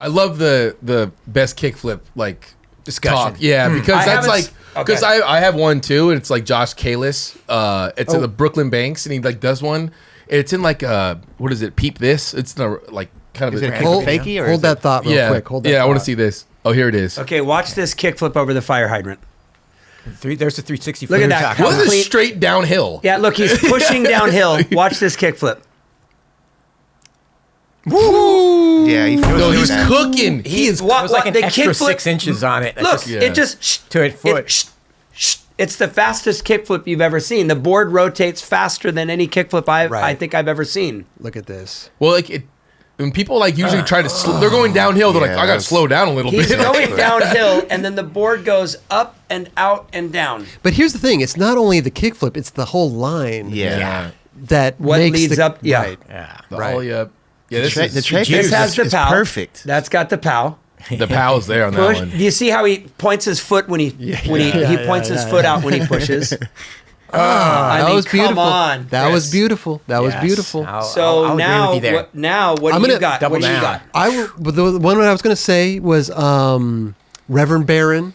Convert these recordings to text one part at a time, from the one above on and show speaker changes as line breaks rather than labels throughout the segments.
I love the best kickflip like
discussion.
talk. Yeah, because that's like because I have one too, and it's like Josh Kalis. It's in the Brooklyn Banks, and he like does one. It's in like what is it? Peep this. It's the like kind of
is it fakey or
hold that thought real quick. Hold that
I
thought.
want to see this. Oh, here it is.
Okay, watch this kickflip over the fire hydrant.
There's a 360.
Look at that.
What is this straight downhill?
Yeah, look, he's pushing downhill. Watch this kickflip.
Woo!
Yeah,
he's cooking. He is
There's like an
the
extra
kickflip-
6 inches on it.
Look, it just
to a foot.
It's the fastest kickflip you've ever seen. The board rotates faster than any kickflip I think I've ever seen.
Look at this.
Well, like when people like usually try to, they're going downhill. They're like, I got to slow down a little
He's
bit.
going downhill, and then the board goes up and out and down.
But here's the thing: it's not only the kickflip; it's the whole line.
Yeah.
That
What
makes
leads up? Yeah.
Right.
Yeah.
Ollie up. Yeah, this
The
is
tray
This has the
is
pow.
perfect.
That's got the pow.
the pal's there on
Push.
that one.
Do you see how he points his foot when he points his foot out when he pushes? I
that
mean,
was beautiful.
Come on,
that
Chris.
was beautiful. That was beautiful.
So
I'll
now,
agree with you there.
what
I'm
do you
gonna
got?
double
What do you
down.
got?
But the one I was going to say was Reverend Barron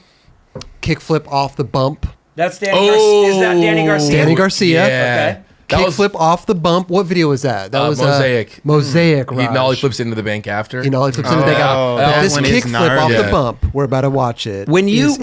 kickflip off the bump.
That's Danny Garcia. Is that Danny Garcia?
Danny Garcia.
Yeah.
Okay.
That was
Kickflip off the bump. What video was that? That was
Mosaic.
Mosaic.
He
Raj.
nollie flips into the bank after.
He nollie flips into the bank.
that
This
one is
kickflip
gnarly.
off the
Yeah.
bump. We're about to watch it.
When you
is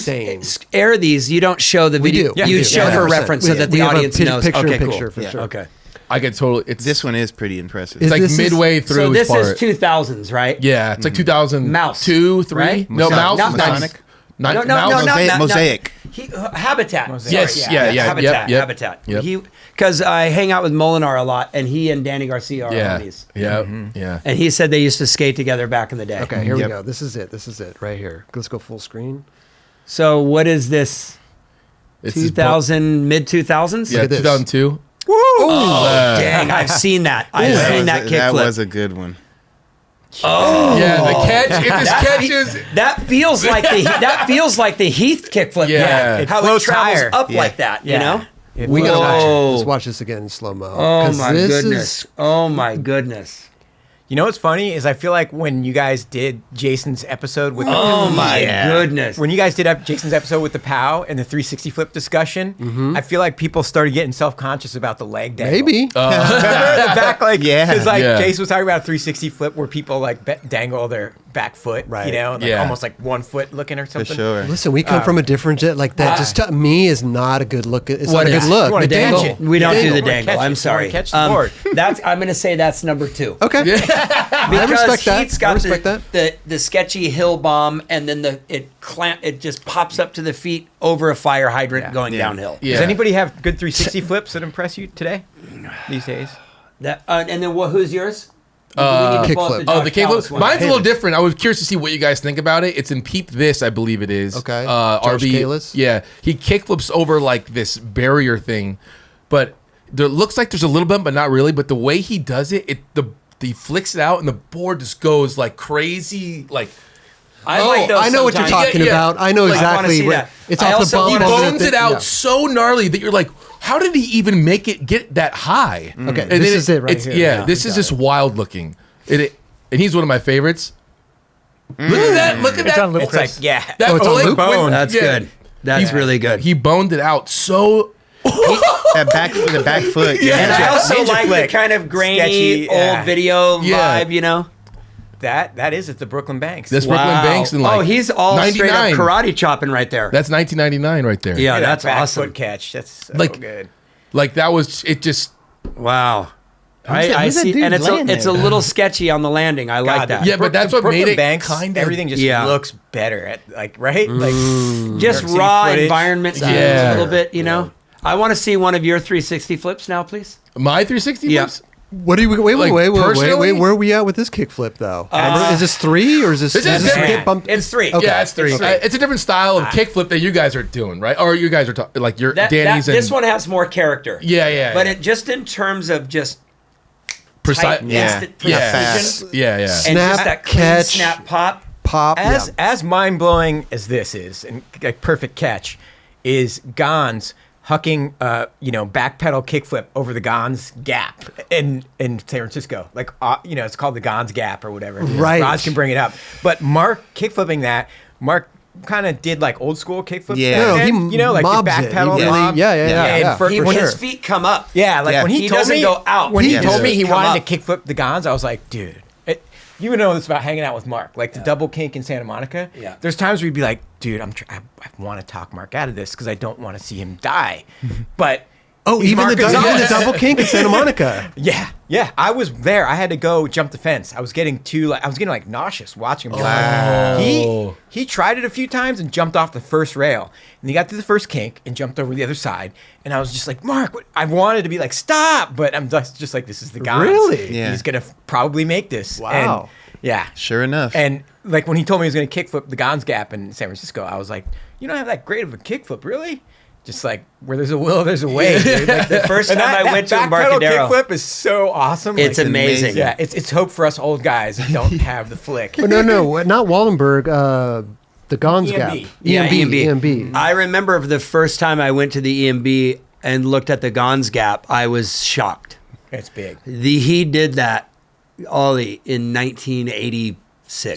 insane.
air these, you don't show the
We
video.
do.
Yeah,
you
we do.
show
Yeah,
for
100%.
reference so that the
We have a
audience knows.
picture
Okay,
in
cool.
picture for sure.
Okay.
I get totally. It's
This one is pretty impressive.
Is
like
this
midway through.
So this
part.
is 2000s, right?
Yeah, it's like 2002,
Mouse,
3.
right?
No, Mouse
Not
is
Mouse.
90.
No,
Mouse?
Mosaic.
Habitat.
Yes,
Sorry,
yeah,
Habitat.
yep,
Habitat.
yep.
Because I hang out with Molinar a lot, and he and Danny Garcia are
Yeah,
homies.
yeah.
And he said they used to skate together back in the day.
Okay, here
Yep.
we go. This is it. This is it right here. Let's go full screen.
So what is this?
It's his
2000, mid 2000s?
Yeah,
at this.
2002.
Oh, dang! I've seen that. I've seen that
That
kickflip.
was a good one.
Yeah, the catch. If this catches,
That feels like the Heath kickflip.
Yeah.
It
how it
floats
travels
higher.
up
Yeah.
like that. You
Yeah.
know.
We gotta watch it.
Whoa.
Let's watch this again in slow mo.
Oh my goodness. Oh my goodness.
You know what's funny is I feel like when you guys did Jason's episode with
Oh my goodness.
when you guys did Jason's episode with the POW and the 360 flip discussion, I feel like people started getting self-conscious about the leg dangle.
Maybe.
Remember the back leg? Yeah. Because like
Yeah.
Jason was talking about a 360 flip where people like dangle their back foot,
Right.
you know, and, like
Yeah.
almost like 1 foot looking or
For
something.
sure.
Listen, we come from a different jet like that. Just to me is not a good look. It's
What
not a
is?
good look.
You wanna
The
dangle?
dangle.
We don't do the
You wanna
dangle.
catch
I'm
it. You
sorry.
wanna catch the board.
I'm going to say that's number 2.
Okay.
Because
respect that.
Heath's got
I respect
the sketchy hill bomb, and then it just pops up to the feet over a fire hydrant going downhill.
Yeah.
Does anybody have good 360 flips that impress you today? These days?
That, and then who's yours?
Kickflip.
Oh, the kickflip. Mine's a little different. I was curious to see what you guys think about it. It's in Peep This, I believe it is.
Okay.
RB.
Kalis?
Yeah, he kickflips over like this barrier thing, but there looks like there's a little bit, but not really. But the way he does it, he flicks it out, and the board just goes like crazy, like.
I like those
I know what you're
sometimes.
talking
Yeah, yeah.
about. I know
Like, I wanna
exactly
see
what
that.
it's
I
off the
also-
He
bump. over the
bones it
thing.
out
Yeah.
so gnarly that you're like, how did he even make it get that high?
Okay,
And
this
then
is it right here.
Yeah,
Yeah,
this
we
is
got
just wild looking. And he's one of my favorites. Look at that! Look at
It's
that!
on loop,
It's like,
Chris.
yeah.
That
Oh, it's on
like,
loop?
when-
That's
yeah.
good. That's really good.
He boned it out so.
That the back foot.
Yeah.
and I also
Ninja
like
flick.
the kind of grainy
Sketchy, yeah.
old video
Yeah.
vibe, you know?
That is at the Brooklyn Banks.
This Brooklyn Banks in like.
oh, he's all straight up
99.
karate chopping right there.
That's 1999 right there.
Yeah.
Look at that
that's
back
awesome.
foot catch. That's so
Like-
good.
Like that was it. Just
Wow. I
who's that
see,
dude
and it's
laying
it's a
there?
little sketchy on the landing. I like that.
Yeah, but that's what
Brooklyn
made it
Banks,
kinda-
everything just
Yeah.
looks better. Right? Like
Just
New York City
raw
footage.
environment feels
Yeah.
a little bit, you know. I want to see one of your 360 flips now, please.
my 360
Yeah.
flips.
What do you wait?
Like,
Wait.
personally?
Where are we at with this kickflip though? Is this 3 or is this?
This is
does this
different.
get bumped?
It's 3.
Okay.
Yeah, it's 3. It's a different style of kickflip that you guys are doing, right? Or you guys are like your Danny's and
This one has more character.
Yeah.
But it just in terms of just
precise.
tight,
Yeah.
instant
Yeah.
precision,
Yeah.
and
Snap,
just that clean
catch.
snap pop.
Pop.
as mind blowing as this is, and like perfect catch, is Gonz hucking, back pedal kickflip over the Gonz Gap in San Francisco. Like, it's called the Gonz Gap or whatever.
Right.
Gonz can bring it up. But Mark kickflipping that, Mark kind of did like old school kickflips.
Yeah.
back
No,
then,
he
like the
mobs
back
it.
pedal.
He really-
mob.
yeah.
And for
When
sure.
his feet come up.
Yeah, like
Yeah.
when
He doesn't go out.
When he
Yeah.
told me he
Come
wanted
up.
to kickflip the Gonz, I was like, dude. You would know this about hanging out with Mark, like the double kink in Santa Monica.
Yeah.
There's times where you'd be like, dude, I want to talk Mark out of this because I don't want to see him die. But he's
Even
Mark
the
Gonzalez.
double kink in Santa Monica.
Yeah. I was there. I had to go jump the fence. I was getting nauseous watching him.
Wow.
He tried it a few times and jumped off the first rail. And he got through the first kink and jumped over the other side. And I was just like, Mark, I wanted to be like, stop. But I'm just like, this is the Gonz.
Really?
Yeah.
He's going to probably make this.
Wow.
And, yeah.
Sure enough.
And like when he told me he was going to kickflip the Gonz Gap in San Francisco, I was like, you don't have that great of a kickflip, really? Just like where there's a will, there's a way. Dude. Like
The first time I went to
back pedal
Embarcadero.
kickflip is so awesome.
It's
Like,
amazing.
yeah, it's hope for us old guys that don't have the flick.
Oh, no, not Wallenberg. The Gonz Gap.
EMB.
Yeah,
EMB.
I remember the first time I went to the EMB and looked at the Gonz Gap, I was shocked.
It's big.
He did that ollie in 1986.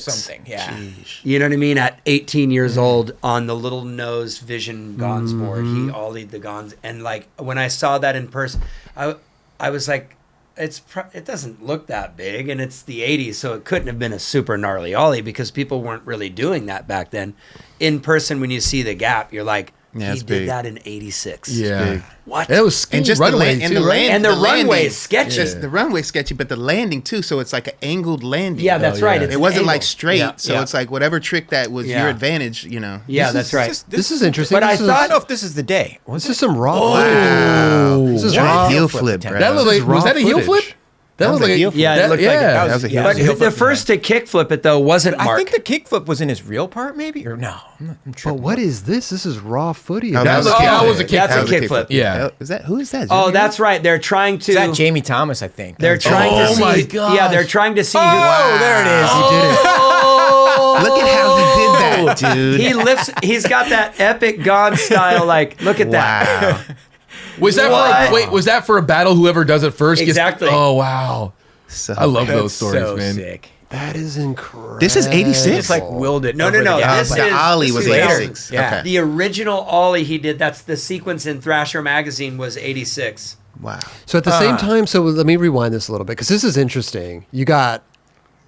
Something, yeah.
You know what I mean? At 18 years old on the little nose Vision Gonz board, he ollied the Gonz. And like when I saw that in person, I was like, it doesn't look that big, and it's the 80s, so it couldn't have been a super gnarly ollie because people weren't really doing that back then. In person, when you see the gap, you're like,
Yeah,
he
it's
did
big.
that in 86.
Yeah.
big.
What?
It was
And just
runway
the land,
too,
and the
right?
land,
And the runway
landing.
is sketchy.
Just the runway sketchy, but the landing too. So it's like an angled landing.
Yeah, that's
Oh,
right.
yeah.
It's
It
an
wasn't
angle.
like straight.
Yeah,
So
yeah.
it's like whatever trick that was
Yeah.
your advantage.
Yeah, that's right.
This is interesting.
But I
This is-
thought-
I don't know if this is the day.
This is some raw.
Wow.
This is
That's
raw.
a heel
flip
flip,
attempt.
bro.
That looked
This is
like, was
raw
that a heel flip?
footage.
That was like a heel flip.
Yeah, it looked like it.
That was a heel
But
flip.
the first to kickflip it though wasn't Mark.
I think the kickflip was in his real part, maybe, or no? I'm
But
tripping.
what is this? This is raw footage.
Oh,
That was a
kickflip.
that was a kick.
That's a
That was
kickflip.
Yeah.
Is that who is that?
Oh,
Jimmy?
that's right. They're trying to.
Is that Jamie Thomas? I think
They're trying to
Oh
see.
my gosh.
Yeah, they're trying to see.
Oh, there it is.
He did it.
Look at how he did that, dude.
He lifts. He's got that epic Gonz style. Like, look at that.
Wow.
Was that
What?
was that for a battle? Whoever does it first gets.
Exactly.
Oh wow.
So
I love those
That's
stories,
so
man.
sick.
That is incredible.
This is 86?
Just like willed it.
No,
over
no,
the gap.
this
the
is-
ollie
this
was
is later.
86.
Yeah.
Okay.
The original ollie he did. That's the sequence in Thrasher magazine was 86.
Wow.
So at the same time, so let me rewind this a little bit because this is interesting. You got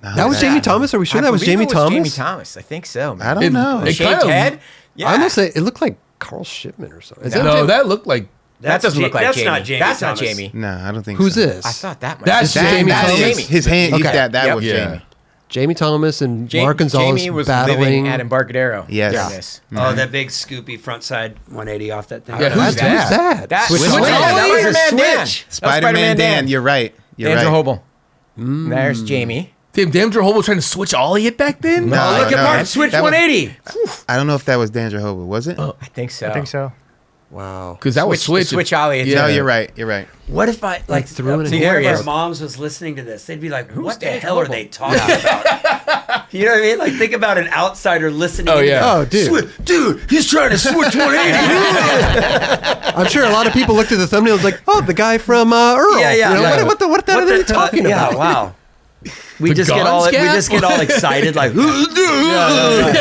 that was
that-
Jamie Thomas. Are we sure
I
that was
believe
Jamie
it
Thomas?
Jamie Thomas. I think so. Man.
I don't
It-
know.
it
Shaved
kind of-
head. Yeah.
I almost say it looked like Carl Shipman or something. Is that
No,
Jamie?
that looked like
That doesn't look like
That's
Jamie.
not Jamie.
That's not
Thomas.
Jamie.
No, I don't think
Who's
so.
this?
I thought that.
That's
might be
Jamie
That
Thomas.
is his hand.
Okay.
That
Yep.
was
Yeah.
Jamie.
Jamie Thomas and
Ja-
Mark Gonzalez
Jamie was
battling.
living at Embarcadero.
Yes.
during
Yeah.
this.
Oh, that big scoopy front side 180 off that thing.
Yeah, who's
Who's that?
That
Switch
was
on.
That was a
Spider-Man
switch.
Spider-Man Dan. You're right. You're
Andrew
right.
Hobel. There's Jamie.
damn Drew Homo trying to switch ollie it back then.
No,
Oh, look at
no,
Mark switch
that was-
180.
I don't know if that was Dandra Hoba. Was it?
I think so.
I think so.
Wow.
Because that was switch.
Switch ollie.
Yeah.
No, you're right. You're right.
What if I like
threw it
in
one
here,
of
yes.
our moms was listening to this? They'd be like, "What the
Dave
hell are
Hubble?"
they talking about?" You know what I mean? Like, think about an outsider listening.
Oh,
to
yeah.
Oh, dude.
Dude, he's trying to switch 180.
I'm sure a lot of people looked at the thumbnail and was like, oh, the guy from Earl.
Yeah, yeah,
You know,
yeah.
What the hell are they talking about?
Yeah, wow. We
The
just get
Gonz
all
Gap?
we just get all excited, like,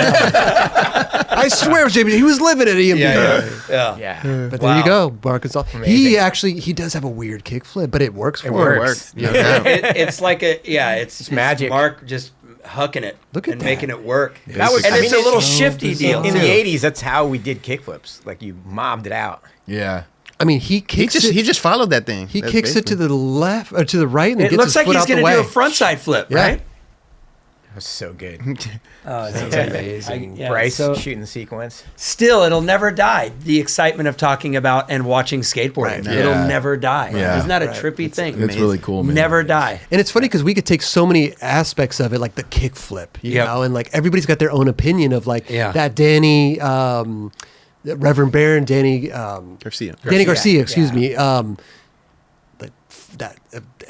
I swear it was Jamie. He was living at EMB.
yeah.
Yeah.
But there you
Wow.
go, Mark Gonzalez.
Amazing.
He does have a weird kickflip, but it works for
It
him.
works.
No doubt.
It's like it's
magic.
Mark just hucking it
Look at
and
that.
making it work.
That was-
and
I
it's
mean,
a little
it's
shifty deal
In
too.
the 80s, that's how we did kickflips. Like you mobbed it out.
Yeah.
I mean, he
He
kicks
just
it.
followed that thing.
He
That's
kicks it to
basically-
the left or to the right, and then
It
gets
looks
his
like
foot
he's
out the
going to
way.
do a frontside flip,
Yeah.
right?
That was so good.
Oh, it's
amazing.
Bryce
so
shooting the sequence.
still, it'll never die. The excitement of talking about and watching skateboarding,
Right.
it'll
Yeah.
never die.
Yeah.
Isn't that a
Right.
trippy thing?
It's really cool, man.
Never die.
And it's funny because we could take so many aspects of it, like the kickflip, you
Yep.
know, and like everybody's got their own opinion of like
Yeah.
that Danny, Reverend Baron, Danny
Garcia.
Garcia, excuse
Yeah.
me. like that,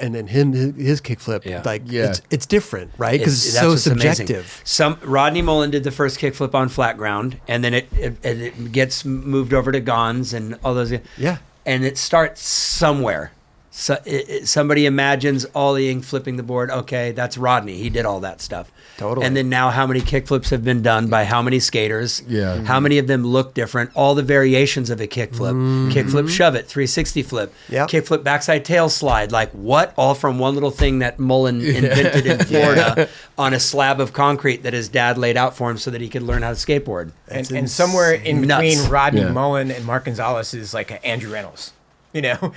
and then his kickflip,
Yeah.
it's different, right? Because it's so
that's what's amazing.
subjective.
Rodney Mullen did the first kickflip on flat ground, and then it gets moved over to Gonz and all those.
Yeah.
And it starts somewhere. So somebody imagines ollieing, flipping the board. Okay, that's Rodney. He did all that stuff.
Totally.
And then now how many kickflips have been done by how many skaters?
Yeah.
How many of them look different? All the variations of a kickflip. Kickflip, shove it, 360 flip.
Yep.
Kickflip, backside tail slide. Like what? All from one little thing that Mullen invented in Florida on a slab of concrete that his dad laid out for him so that he could learn how to skateboard.
And somewhere in
Nuts.
between Rodney
Yeah.
Mullen and Mark Gonzalez is like an Andrew Reynolds, you know,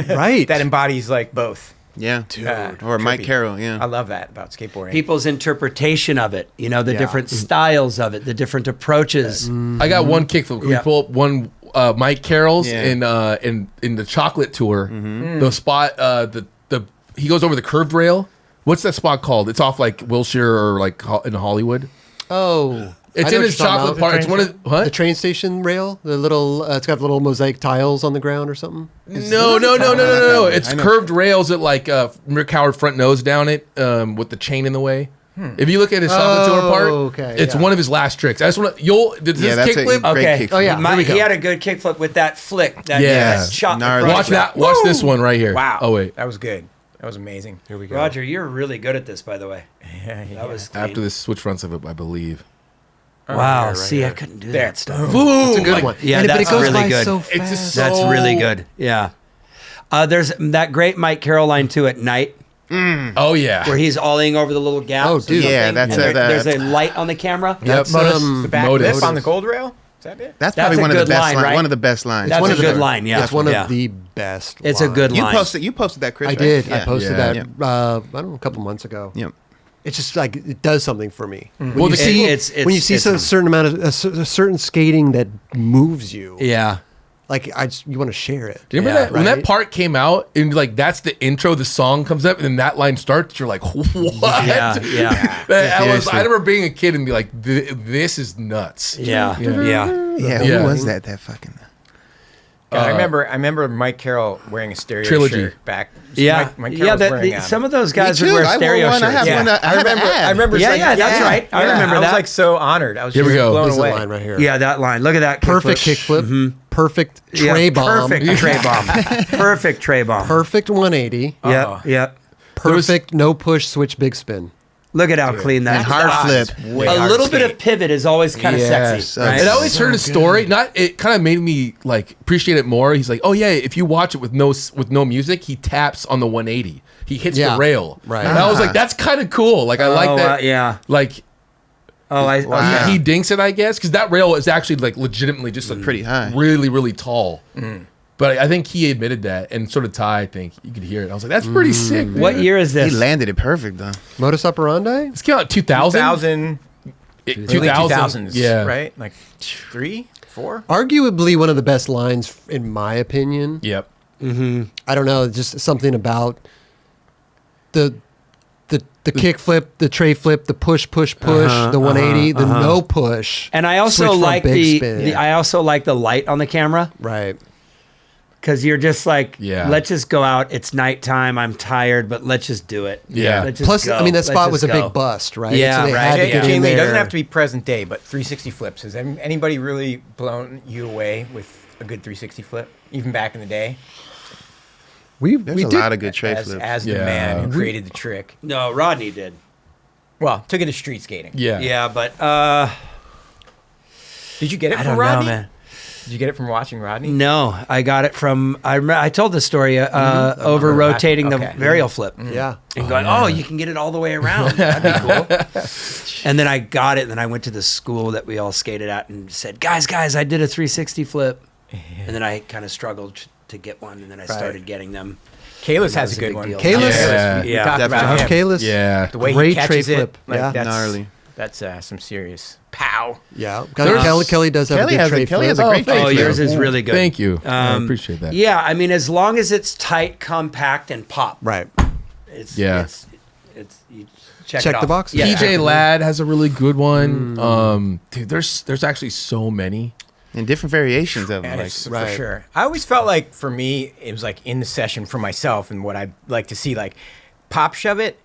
Right.
that embodies like both.
Yeah.
Dude,
Or Mike
trippy.
Carroll. Yeah.
I love that about skateboarding.
People's interpretation of it, you know, the different styles of it, the different approaches.
I got one kickflip. Can we
Yeah.
pull up one Mike Carroll's
Yeah.
in the chocolate tour? The spot he goes over the curved rail. What's that spot called? It's off like Wilshire or like in Hollywood.
Oh,
It's
I know
in
what
his
you're talking
chocolate
about.
part. It's one of
The
what?
train station rail, the little, it's got little mosaic tiles on the ground or something.
No. It's
I know.
curved rails that like Rick Howard front nose down it with the chain in the way. If you look at his chocolate tour part,
okay,
it's
yeah.
one of his last tricks. I just want to. Did
Yeah,
this
that's a
kickflip?
great
Okay.
kickflip.
Oh, yeah. Here we go.
He had a good kickflip with that flick. That,
Yeah.
that shot.
Gnarly.
across
Watch
the-
that. Watch this one right here.
Wow.
Oh wait.
That was good. That was amazing. Here we go.
Roger, you're really good at this, by the way.
Yeah,
That was clean.
After this switch fronts of it, I believe.
Wow.
right
See, I
here.
couldn't do
There.
that stuff.
Boom.
It's a good
Like,
one.
yeah,
but
that's
it goes
really
by
good.
so
It's
fast.
just
That's
so-
really good. Yeah. There's that great Mike Carroll line too at night
Oh yeah.
where he's ollieing over the little gaps.
Oh,
or
dude.
Yeah,
something,
that's
and
a-
there's a light on the camera.
Yep.
The back
Modus.
lip on the gold rail. Is that it?
That's
That's
probably
a
one of the
good
best
line,
lines.
right?
One of the best lines.
That's
one
a
of the-
good line. Yeah,
It's one
yeah.
of the best.
It's a good
You
line.
posted that, Chris.
I
right?
did. I
Yeah.
posted
Yeah.
that. I don't know, a couple months ago.
Yep.
It's just like it does something for me. When
Well,
you
the
see
it's-
when you see
it's-
a certain amount of a certain skating that moves you,
Yeah.
like you want to share it.
Do you remember
Yeah,
that when that
right?
part came out and like that's the intro, the song comes up and then that line starts? You're like, what?
Yeah, yeah.
I remember being a kid and be like, this is nuts.
Yeah.
Yeah.
Yeah.
Yeah.
Yeah.
Who was that? That fucking.
God, I remember Mike Carroll wearing a stereo
Trilogy.
shirt back.
Yeah.
Mike
Yeah.
Carroll's wearing,
Some of those guys
Me
would
too.
wear
I wore
stereo
one. I
shirts.
have
yeah.
one. I have an ad.
I remember.
Yeah,
saying-
yeah, that's right. I remember
I was
that.
like so honored. I was
Here
just
we go.
blown
This is the
away.
line right here.
Yeah, that line. Look at that.
Perfect kickflip. Perfect tray bomb.
Perfect tray bomb. Perfect tray bomb.
Perfect 180.
Yep. Yep.
Perfect no push switch big spin.
Look at how clean that
And hard flip.
A little bit of pivot is always kind of
Yes.
sexy. Right?
And I always heard a story. It kind of made me like appreciate it more. He's like, oh yeah, if you watch it with no music, he taps on the 180. He hits
Yeah.
the rail.
Right.
And I was like, that's kind of cool. Like I like that.
Yeah.
Like
Oh,
he dinks it, I guess, because that rail is actually like legitimately just like
Pretty high.
really, really tall. But I think he admitted that, and sort of Ty. I think you could hear it. I was like, that's pretty sick. Man.
What year is
He
this?
landed it perfect though.
Modus operandi?
This came out 2000.
2000, early 2000s,
Yeah.
right? Like 3, 4.
Arguably one of the best lines, in my opinion.
Yep.
I don't know, just something about the kick flip, the tray flip, the push, the 180, the no push.
And I also
switch from
like
big spin.
I also like the light on the camera
Right.
because you're just like,
Yeah.
let's just go out. It's nighttime. I'm tired, but let's just do it.
Yeah.
Let's just
Plus,
go.
I mean, that
Let's
spot
just
was a
go.
big bust, right?
Yeah,
so they
right,
had to
yeah.
get in
Jamie, it doesn't
there.
have to be present day, but 360 flips. Has anybody really blown you away with a good 360 flip, even back in the day?
There's
we
a
did.
lot of good tray
As
flips.
the
Yeah.
man who created the trick.
No, Rodney did.
Well, took it to street skating.
Yeah.
Yeah, but
Did you get it
I
from
don't know,
Rodney?
man.
Did you get it from watching Rodney?
No, I got it from. I told the story over rotating the
Okay.
varial flip.
Yeah.
And going, oh, you can get it all the way around. That'd be cool. And then I got it, and then I went to the school that we all skated at and said, guys, I did a 360 flip. And then I kind of struggled to get one, and then I started getting them.
Kalis
That
has
was
a
a
good
big
one.
deal.
Kalis?
Yeah.
We
Yeah.
talked about
Definitely.
Josh
him.
Kalis.
Yeah.
The way
Great
he
tray
catches it,
flip.
like
Yeah.
that's
Gnarly.
That's some serious pow.
Yeah.
There's-
Kelly does have
Kelly
a good
has a-
tray
Kelly
flip.
has a great tray
Oh,
flip.
yours is really good.
Thank you. I appreciate that.
Yeah, I mean, as long as it's tight, compact, and pop.
Right.
It's,
Yeah.
It's you check
Check
it
the
off.
box?
Yeah.
PJ Ladd has a really good one. Dude, there's actually so many.
And different variations of them.
And
Like,
it's-
right.
For sure. I always felt like for me, it was like in the session for myself and what I like to see, like pop shove it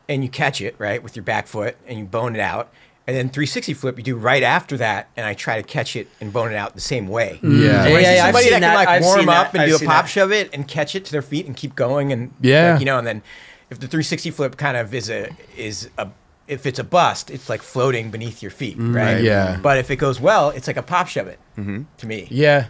and you catch it, right, with your back foot and you bone it out. And then 360 flip you do right after that, and I try to catch it and bone it out the same way.
Yeah.
When I see
I've
somebody
seen
that can like
I've
warm
seen
up
that.
and do
I've
a
seen
pop
that.
shove it and catch it to their feet and keep going and
Yeah.
like, you know, and then if the 360 flip kind of is a if it's a bust, it's like floating beneath your feet, right?
Yeah.
But if it goes well, it's like a pop shove it to me.
Yeah.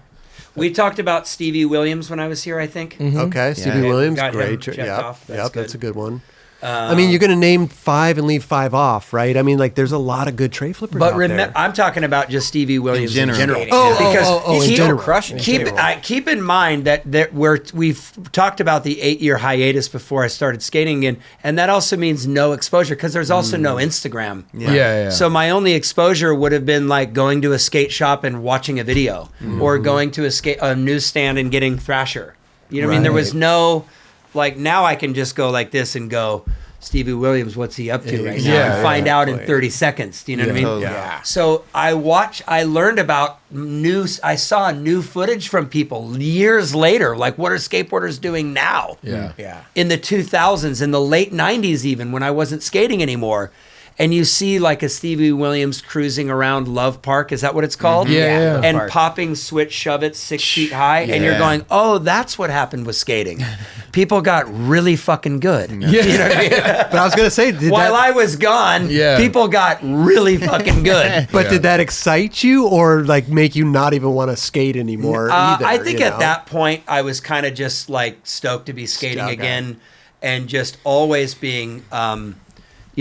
We talked about Stevie Williams when I was here, I think.
Okay, Stevie
Yeah.
Williams,
Got him
great.
checked
Yep,
off. That's
yep,
good.
that's a good one. I mean, you're going to name 5 and leave 5 off, right? I mean, like, there's a lot of good tray flippers
But
out
remember,
there.
I'm talking about just Stevie Williams in
general.
general.
Oh,
in
he's
general.
crushing the table.
Keep in mind that we've talked about the 8-year hiatus before I started skating again, and that also means no exposure because there's also no Instagram.
Yeah.
So my only exposure would have been like going to a skate shop and watching a video, or going to a newsstand and getting Thrasher. You know what I mean? There was no, like, now I can just go like this and go, Stevie Williams, what's he up to right now?
Yeah,
And find out in
exactly.
30 seconds. Do you know what I mean?
Totally.
Yeah.
So I learned about I saw new footage from people years later. Like, what are skateboarders doing now?
Yeah.
Yeah.
In the 2000s, in the late 90s, even when I wasn't skating anymore. And you see like a Stevie Williams cruising around Love Park. Is that what it's called?
Yeah.
Love
And
Park.
popping switch shove it 6 feet high. And you're
Yeah.
going, oh, that's what happened with skating. People got really fucking good.
Yeah.
You know what I mean?
But I was going to say, did
While
that,
I was gone,
Yeah.
people got really fucking good.
but
Yeah.
did that excite you or like make you not even want to skate anymore either?
I think
you
at
know?
that point, I was kind of just like stoked to be skating
Okay.
again, and just always being,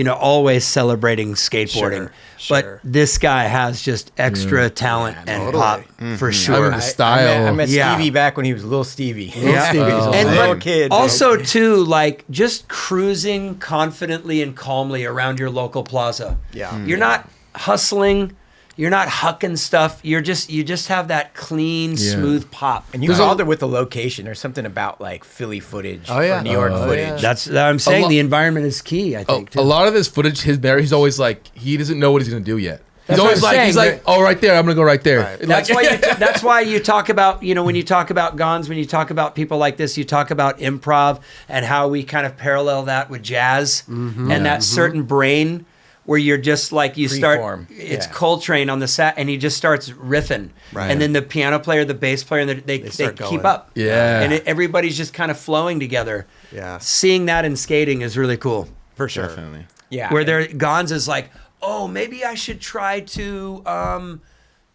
always celebrating skateboarding.
Sure.
But this guy has just extra talent and pop for
I
sure.
remember the style.
I met
Yeah.
Stevie back when he was little Stevie.
Yeah.
Stevie, he's a
And
little
but
kid.
also too, like just cruising confidently and calmly around your local plaza.
Yeah.
You're not hustling. You're not hucking stuff. You just have that clean, smooth pop.
And you called it with the location. There's something about like Philly footage
Oh, yeah.
or New York
Oh,
footage.
yeah.
That's I'm saying
lo-
the environment is key. I think too.
A lot of this footage, he's always like, he doesn't know what he's going to do yet. He's
That's what
always
I'm
like,
saying,
oh, right there. I'm going to go right there.
Right.
Like-
That's why you talk about, when you talk about Gonz, when you talk about people like this, you talk about improv and how we kind of parallel that with jazz and that certain brain where you're just like, you start,
Freeform.
it's
Yeah.
Coltrane on the set and he just starts riffing.
Right.
And then the piano player, the bass player, and they
start
keep
going.
up.
Yeah.
And everybody's just kind of flowing together.
Yeah.
Seeing that in skating is really cool.
For sure.
Definitely.
Yeah.
Where Gonz is like, oh, maybe I should try to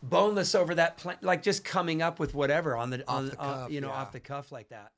boneless over that like just coming up with whatever on the
cuff, yeah.
off the cuff like that.